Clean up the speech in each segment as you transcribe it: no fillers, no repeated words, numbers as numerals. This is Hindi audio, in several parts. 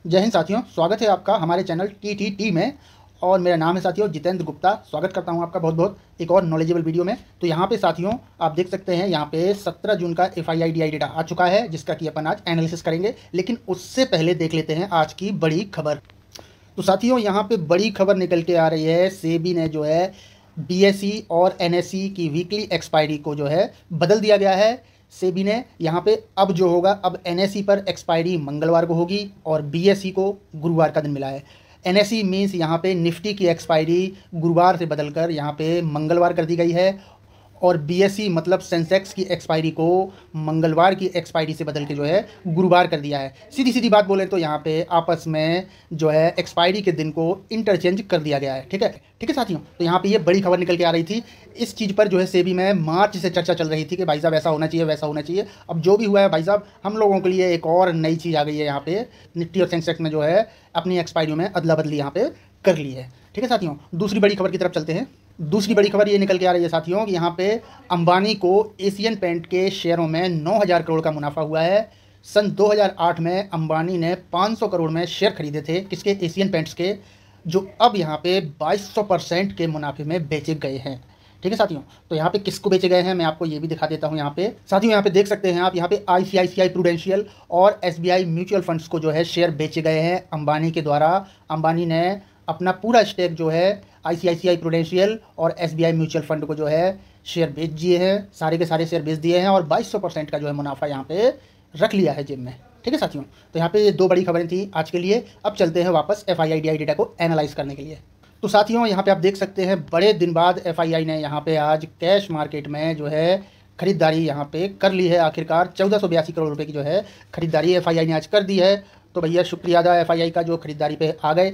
जय हिंद साथियों, स्वागत है आपका हमारे चैनल टी में। और मेरा नाम है साथियों जितेंद्र गुप्ता। स्वागत करता हूं आपका बहुत बहुत एक और नॉलेजेबल वीडियो में। तो यहाँ पे साथियों आप देख सकते हैं, यहाँ पे 17 जून का FII-DI डेटा आ चुका है, जिसका कि अपन आज एनालिसिस करेंगे। लेकिन उससे पहले देख लेते हैं आज की बड़ी खबर। तो साथियों यहाँ पे बड़ी खबर निकल के आ रही है, सेबी ने जो है BSE और NSE की वीकली एक्सपायरी को जो है बदल दिया गया है। सेबी ने यहाँ पे अब जो होगा, अब NSE पर एक्सपायरी मंगलवार को होगी और BSE को गुरुवार का दिन मिला है। NSE मीन्स यहाँ पे निफ्टी की एक्सपायरी गुरुवार से बदलकर यहाँ पे मंगलवार कर दी गई है, और BSE मतलब सेंसेक्स की एक्सपायरी को मंगलवार की एक्सपायरी से बदल के जो है गुरुवार कर दिया है। सीधी सीधी बात बोलें तो यहाँ पे आपस में जो है एक्सपायरी के दिन को इंटरचेंज कर दिया गया है। ठीक है साथियों, तो यहाँ पे ये बड़ी खबर निकल के आ रही थी। इस चीज़ पर जो है सेबी में मार्च से चर्चा चल रही थी कि भाई साहब ऐसा होना चाहिए, वैसा होना चाहिए। अब जो भी हुआ है भाई साहब, हम लोगों के लिए एक और नई चीज़ आ गई है। यहाँ पे निफ्टी और सेंसेक्स में जो है अपनी एक्सपायरी में अदला बदली यहाँ पे कर ली है। ठीक है साथियों, दूसरी बड़ी खबर की तरफ चलते हैं। दूसरी बड़ी खबर ये निकल के आ रही है साथियों कि यहाँ पे अंबानी को एशियन पेंट के शेयरों में 9,000 करोड़ का मुनाफा हुआ है। सन 2008 में अंबानी ने 500 करोड़ में शेयर खरीदे थे, किसके? एशियन पेंट्स के, जो अब यहाँ पे 2200% के मुनाफे में बेचे गए हैं। ठीक है साथियों, तो यहाँ पे किसको बेचे गए हैं मैं आपको ये भी दिखा देता हूँ। यहाँ पे साथियों यहाँ पे देख सकते हैं आप, यहाँ पे ICICI प्रूडेंशियल और SBI म्यूचुअल फंड्स को जो है शेयर बेचे गए हैं अंबानी के द्वारा। अंबानी ने अपना पूरा स्टेक जो है ICICI प्रूडेंशियल और SBI म्यूचुअल फंड को जो है शेयर बेच दिए हैं, सारे के सारे शेयर बेच दिए हैं, और 2200% का जो है मुनाफा यहाँ पे रख लिया है जेब में। ठीक है साथियों, तो यहाँ पे ये दो बड़ी खबरें थी आज के लिए। अब चलते हैं वापस FII-DI डेटा को एनालाइज करने के लिए। तो साथियों यहाँ पे आप देख सकते हैं, बड़े दिन बाद FII ने यहाँ पे आज कैश मार्केट में जो है खरीदारी यहाँ पे कर ली है। आखिरकार 1482 करोड़ रुपए की जो है खरीदारी FII ने आज कर दी है। तो भैया शुक्रिया अदा FII का, जो खरीदारी पे आ गए।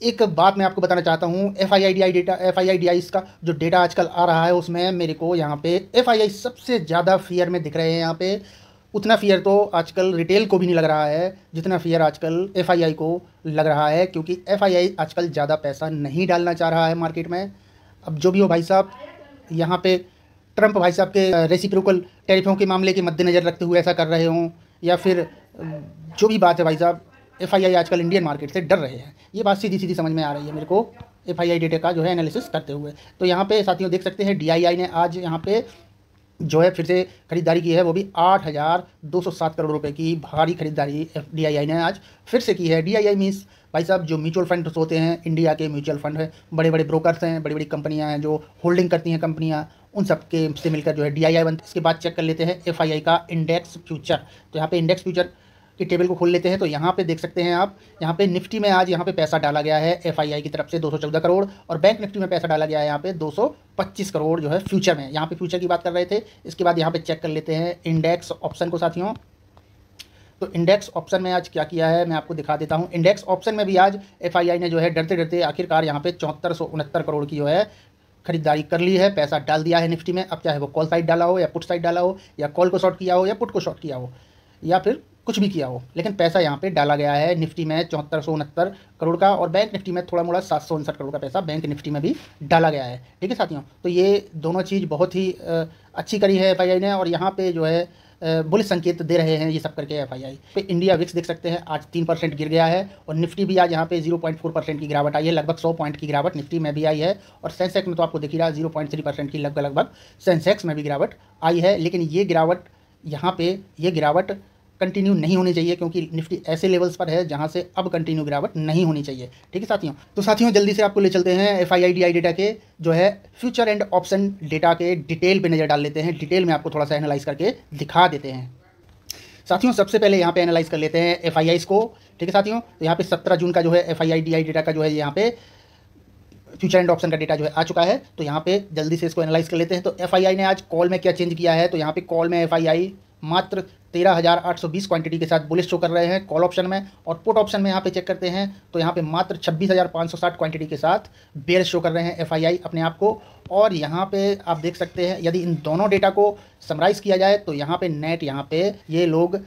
एक बात मैं आपको बताना चाहता हूँ, FII-DI डेटा, FII-DI का जो डेटा आजकल आ रहा है उसमें मेरे को यहाँ पे FII सबसे ज़्यादा फियर में दिख रहे हैं। यहाँ पे उतना फियर तो आजकल रिटेल को भी नहीं लग रहा है जितना फियर आजकल FII को लग रहा है, क्योंकि FII आजकल ज़्यादा पैसा नहीं डालना चाह रहा है मार्केट में। अब जो भी हो भाई साहब, यहाँ पे ट्रंप भाई साहब के रेसिप्रोकल टैरिफों के मामले के मद्देनज़र रखते हुए ऐसा कर रहे हों, या फिर जो भी बात है भाई साहब, FII आजकल इंडियन मार्केट से डर रहे हैं। ये बात सीधी सीधी समझ में आ रही है मेरे को FII डेटा का जो है एनालिसिस करते हुए। तो यहाँ पे साथियों देख सकते हैं DII ने आज यहाँ पे जो है फिर से खरीदारी की है, वो भी 8,207 करोड़ रुपए की भारी खरीदारी DII ने आज फिर से की है। DII मीन्स भाई साहब जो म्यूचुअल फंड्स होते हैं, इंडिया के म्यूचुअल फंड है, बड़े बड़े ब्रोकर्स हैं, बड़ी बड़ी कंपनियां हैं जो होल्डिंग करती हैं कंपनियां, उन सब के से मिलकर जो है DII बनती है। इसके बाद चेक कर लेते हैं FII का इंडेक्स फ्यूचर। तो यहाँ पे इंडेक्स फ्यूचर की टेबल को खोल लेते हैं। तो यहाँ पे देख सकते हैं आप, यहाँ पे निफ्टी में आज यहाँ पे पैसा डाला गया है FII की तरफ से 214 करोड़, और बैंक निफ्टी में पैसा डाला गया है यहाँ पे 225 करोड़ जो है फ्यूचर में। यहाँ पे फ्यूचर की बात कर रहे थे। इसके बाद यहाँ पे चेक कर लेते हैं इंडेक्स ऑप्शन को साथियों। तो इंडेक्स ऑप्शन में आज क्या किया है मैं आपको दिखा देता हूँ। इंडेक्स ऑप्शन में भी आज FII ने जो है डरते डरते आखिरकार यहाँ पे 7469 करोड़ की जो है खरीदारी कर ली है, पैसा डाल दिया है निफ्टी में। अब चाहे वो कॉल साइड डाला हो या पुट साइड डाला हो, या कॉल को शॉर्ट किया हो या पुट को शॉर्ट किया हो, या फिर कुछ भी किया हो, लेकिन पैसा यहाँ पे डाला गया है निफ्टी में 7469 करोड़ का, और बैंक निफ्टी में थोड़ा मोड़ा 759 करोड़ का पैसा बैंक निफ्टी में भी डाला गया है। ठीक है साथियों, तो ये दोनों चीज़ बहुत ही अच्छी करी है FII ने, और यहाँ पे जो है बुलिश संकेत दे रहे हैं ये सब करके FII पे। इंडिया विक्स देख सकते हैं आज 3% गिर गया है, और निफ्टी भी आज यहाँ पे 0.4% की गिरावट आई है। लगभग 100 पॉइंट की गिरावट निफ्टी में भी आई है, और सेंसेक्स में तो आपको दिख ही रहा 0.3% की लगभग सेंसेक्स में भी गिरावट आई है। लेकिन ये गिरावट यहाँ पे ये गिरावट कंटिन्यू नहीं होनी चाहिए, क्योंकि निफ्टी ऐसे लेवल्स पर है जहां से अब कंटिन्यू गिरावट नहीं होनी चाहिए। ठीक है साथियों, तो साथियों जल्दी से आपको ले चलते हैं FII-DI डेटा के जो है फ्यूचर एंड ऑप्शन डेटा के डिटेल पे नज़र डाल लेते हैं। डिटेल में आपको थोड़ा सा एनालाइज करके दिखा देते हैं साथियों। सबसे पहले यहाँ पे एनालाइज कर लेते हैं FIIs को। ठीक है साथियों, तो यहाँ पे 17 जून का जो है FII-DI डेटा का जो है यहाँ पे फ्यूचर एंड ऑप्शन का डेटा जो है आ चुका है। तो यहाँ पे जल्दी से इसको एनालाइज कर लेते हैं। तो FII ने आज कॉल में क्या चेंज किया है, तो यहाँ पे कॉल में FII मात्र 13,820 क्वांटिटी के साथ बुलिश शो कर रहे हैं कॉल ऑप्शन में, और पुट ऑप्शन में यहाँ पे चेक करते हैं तो यहाँ पे मात्र 26,560 क्वांटिटी के साथ बेयरिश शो कर रहे हैं FII अपने आप को। और यहाँ पे आप देख सकते हैं, यदि इन दोनों डेटा को समराइज़ किया जाए तो यहाँ पे नेट यहाँ पे ये लोग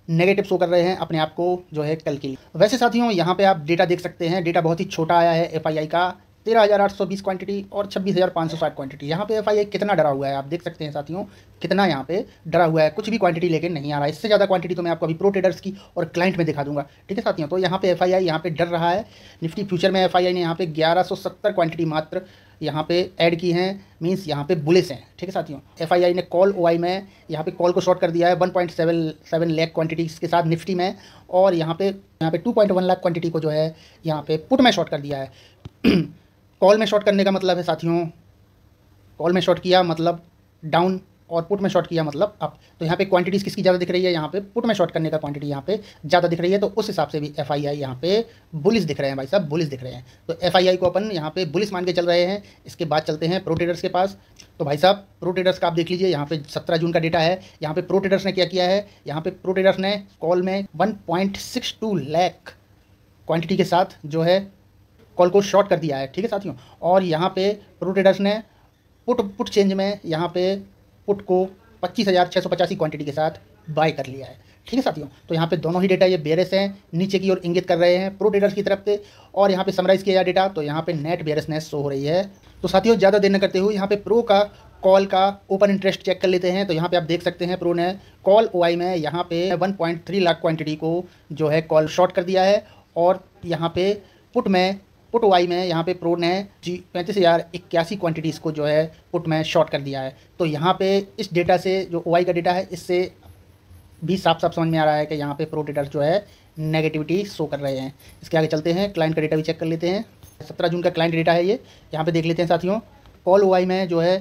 नेगेटिव शो कर रहे हैं अपने आप को जो है कल के लिए। वैसे साथियों यहाँ पे आप डेटा देख सकते हैं, डेटा बहुत ही छोटा आया है FII का, 13,820 क्वांटिटी और 26,560 क्वांटिटी। यहाँ पे एफआईआई कितना डरा हुआ है आप देख सकते हैं साथियों, कितना यहाँ पे डरा हुआ है, कुछ भी क्वांटिटी लेके नहीं आ रहा है। इससे ज़्यादा क्वांटिटी तो मैं आपको अभी प्रो ट्रेडर्स की और क्लाइंट में दिखा दूंगा, ठीक है साथियों। तो यहाँ पे एफआईआई यहाँ पे डर रहा है। निफ्टी फ्यूचर में एफआईआई ने यहाँ पे 1170 क्वांटिटी मात्र यहाँ पे ऐड की हैं, मींस यहाँ पे बुलिस हैं, ठीक है साथियों। एफआईआई ने कॉल ओआई में यहाँ पे कॉल को शॉर्ट कर दिया है 1.77 लाख क्वांटिटी के साथ निफ्टी में, और यहाँ पे 2.1 लाख क्वांटिटी को जो है यहाँ पे पुट में शॉर्ट कर दिया है। कॉल में शॉर्ट करने का मतलब है साथियों, कॉल में शॉर्ट किया मतलब डाउन और पुट में शॉर्ट किया मतलब अप। तो यहाँ पे क्वांटिटीज़ किसकी ज़्यादा दिख रही है, यहाँ पे पुट में शॉर्ट करने का क्वांटिटी यहाँ पे ज़्यादा दिख रही है, तो उस हिसाब से भी एफआईआई यहाँ पे बुलिस दिख रहे हैं भाई साहब, बुलिस दिख रहे हैं। तो एफआईआई को अपन यहाँ पे बुलिस मान के चल रहे हैं। इसके बाद चलते हैं प्रो ट्रेडर्स के पास। तो भाई साहब प्रो ट्रेडर्स का आप देख लीजिए, यहाँ पे 17 जून का डेटा है। यहाँ पे प्रो ट्रेडर्स ने क्या किया है, यहाँ पे प्रो ट्रेडर्स ने कॉल में 1.62 लाख क्वांटिटी के साथ जो है कॉल को शॉर्ट कर दिया है, ठीक है साथियों। और यहाँ पे प्रो ट्रेडर्स ने पुट चेंज में यहाँ पे पुट को 25,685 क्वांटिटी के साथ बाय कर लिया है, ठीक है साथियों। तो यहाँ पे दोनों ही डेटा ये बेयरिश हैं, नीचे की ओर इंगित कर रहे हैं प्रो ट्रेडर्स की तरफ से। और यहाँ पे समराइज़ किया डेटा, तो यहाँ पे नेट बेयरिशनेस शो हो रही है। तो साथियों ज़्यादा देर न करते हुए यहाँ पे प्रो का कॉल का ओपन इंटरेस्ट चेक कर लेते हैं। तो यहाँ पे आप देख सकते हैं प्रो ने कॉल ओआई में यहाँ पे 1.3 लाख क्वांटिटी को जो है कॉल शॉर्ट कर दिया है, और यहाँ पे पुट ओआई में यहाँ पे प्रो ने 35,081 क्वांटिटीज़ को जो है पुट में शॉर्ट कर दिया है। तो यहाँ पे इस डेटा से जो ओआई का डेटा है, इससे भी साफ साफ समझ में आ रहा है कि यहाँ पे प्रो ट्रेडर्स जो है नेगेटिविटी शो कर रहे हैं। इसके आगे चलते हैं, क्लाइंट का डेटा भी चेक कर लेते हैं। 17 जून का क्लाइंट डेटा है ये, यहाँ पे देख लेते हैं साथियों। कॉल ओआई में जो है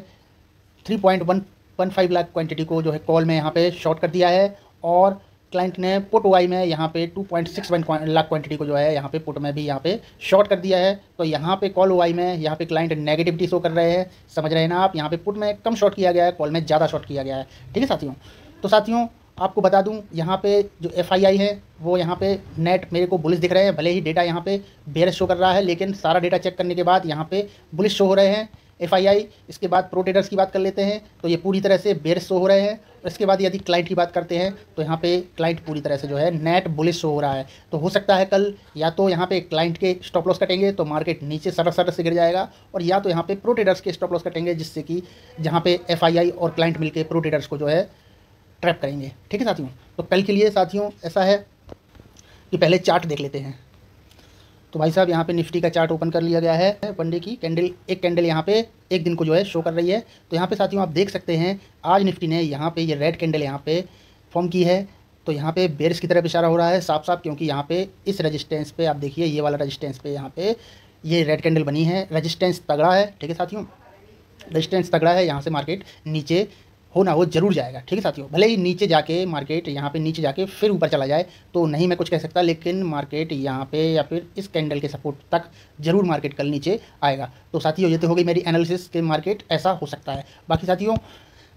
3.15 लाख क्वांटिटी को जो है कॉल में यहाँ पे शॉर्ट कर दिया है, और क्लाइंट ने पुट ओआई में यहाँ पे 2.61 लाख क्वांटिटी को जो है यहाँ पे पुट में भी यहाँ पे शॉर्ट कर दिया है। तो यहाँ पे कॉल ओआई में यहाँ पे क्लाइंट नेगेटिविटी शो कर रहे हैं, समझ रहे हैं ना आप। यहाँ पे पुट में कम शॉर्ट किया गया है, कॉल में ज़्यादा शॉर्ट किया गया है, ठीक है साथियों। तो साथियों आपको बता दूं, यहाँ पे जो एफआईआई है वो यहाँ पे नेट मेरे को बुलिश दिख रहे हैं। भले ही डेटा यहाँ पे बेयरिश शो कर रहा है, लेकिन सारा डेटा चेक करने के बाद यहाँ पे बुलिश शो हो रहे हैं एफआईआई। इसके बाद प्रो ट्रेडर्स की बात कर लेते हैं, तो ये पूरी तरह से बेयरिश शो हो रहे हैं। इसके बाद यदि क्लाइंट की बात करते हैं, तो यहाँ पे क्लाइंट पूरी तरह से जो है नेट बुलिश शो हो रहा है। तो हो सकता है कल या तो यहाँ पे क्लाइंट के स्टॉप लॉस कटेंगे तो मार्केट नीचे सर से गिर जाएगा, और या तो यहाँ पे प्रो ट्रेडर्स के स्टॉप लॉस कटेंगे, जिससे कि जहाँ पे एफआईआई और क्लाइंट मिलकर प्रो ट्रेडर्स को जो है ट्रैप करेंगे, ठीक है साथियों। तो कल के लिए साथियों ऐसा है कि पहले चार्ट देख लेते हैं। तो भाई साहब यहाँ पे निफ्टी का चार्ट ओपन कर लिया गया है। वन डे की कैंडल, एक कैंडल यहाँ पे एक दिन को जो है शो कर रही है। तो यहाँ पे साथियों आप देख सकते हैं आज निफ्टी ने यहाँ पे ये रेड कैंडल यहाँ पे फॉर्म की है। तो यहाँ पे बेयरिश की तरफ इशारा हो रहा है साफ साफ, क्योंकि यहाँ पे इस रेजिस्टेंस पे आप देखिए, ये वाला रेजिस्टेंस पे यहाँ पे ये रेड कैंडल बनी है। रेजिस्टेंस तगड़ा है, ठीक है साथियों, रेजिस्टेंस तगड़ा है। यहाँ से मार्केट नीचे हो ना हो जरूर जाएगा, ठीक है साथियों। भले ही नीचे जाके मार्केट यहाँ पे नीचे जाके फिर ऊपर चला जाए तो नहीं मैं कुछ कह सकता, लेकिन मार्केट यहाँ पे या फिर इस कैंडल के सपोर्ट तक जरूर मार्केट कल नीचे आएगा। तो साथियों ये तो हो गई मेरी एनालिसिस के मार्केट ऐसा हो सकता है। बाकी साथियों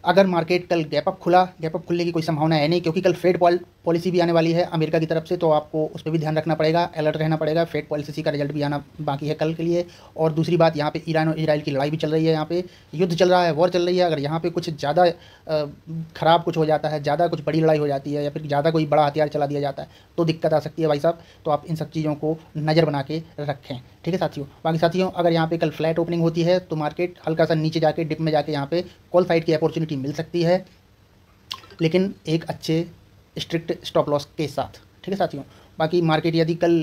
अगर मार्केट कल गैप अप खुलने की कोई संभावना है नहीं, क्योंकि कल फेड पॉलिसी भी आने वाली है अमेरिका की तरफ से, तो आपको उस पर भी ध्यान रखना पड़ेगा, अलर्ट रहना पड़ेगा। फेड पॉलिसी का रिजल्ट भी आना बाकी है कल के लिए। और दूसरी बात, यहाँ पे ईरान और इजराइल की लड़ाई भी चल रही है, यहाँ पे युद्ध चल रहा है, वॉर चल रही है। अगर यहाँ पे कुछ ज़्यादा ख़राब कुछ हो जाता है, ज़्यादा कुछ बड़ी लड़ाई हो जाती है, या फिर ज़्यादा कोई बड़ा हथियार चला दिया जाता है, तो दिक्कत आ सकती है भाई साहब। तो आप इन सब चीज़ों को नज़र बना के रखें, ठीक है साथियों। बाकी साथियों अगर यहाँ पे कल फ्लैट ओपनिंग होती है तो मार्केट हल्का सा नीचे जाके डिप में जाके यहाँ पे कॉल साइड की अपॉर्चुनिटी मिल सकती है, लेकिन एक अच्छे स्ट्रिक्ट स्टॉप लॉस के साथ, ठीक है साथियों। बाकी मार्केट यदि कल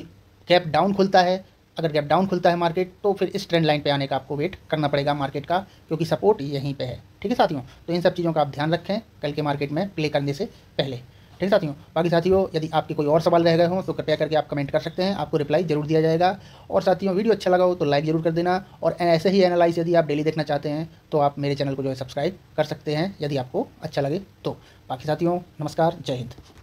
गैप डाउन खुलता है, अगर गैप डाउन खुलता है मार्केट, तो फिर इस ट्रेंड लाइन पे आने का आपको वेट करना पड़ेगा मार्केट का, क्योंकि सपोर्ट यहीं पे है, ठीक है साथियों। तो इन सब चीज़ों का आप ध्यान रखें कल के मार्केट में प्ले करने से पहले, ठीक है साथियों। बाकी साथियों यदि आपके कोई और सवाल रह गए हों तो कृपया करके आप कमेंट कर सकते हैं, आपको रिप्लाई जरूर दिया जाएगा। और साथियों वीडियो अच्छा लगा हो तो लाइक जरूर कर देना, और ऐसे ही एनालाइज यदि आप डेली देखना चाहते हैं तो आप मेरे चैनल को जो है सब्सक्राइब कर सकते हैं, यदि आपको अच्छा लगे तो। बाकी साथियों नमस्कार, जय हिंद।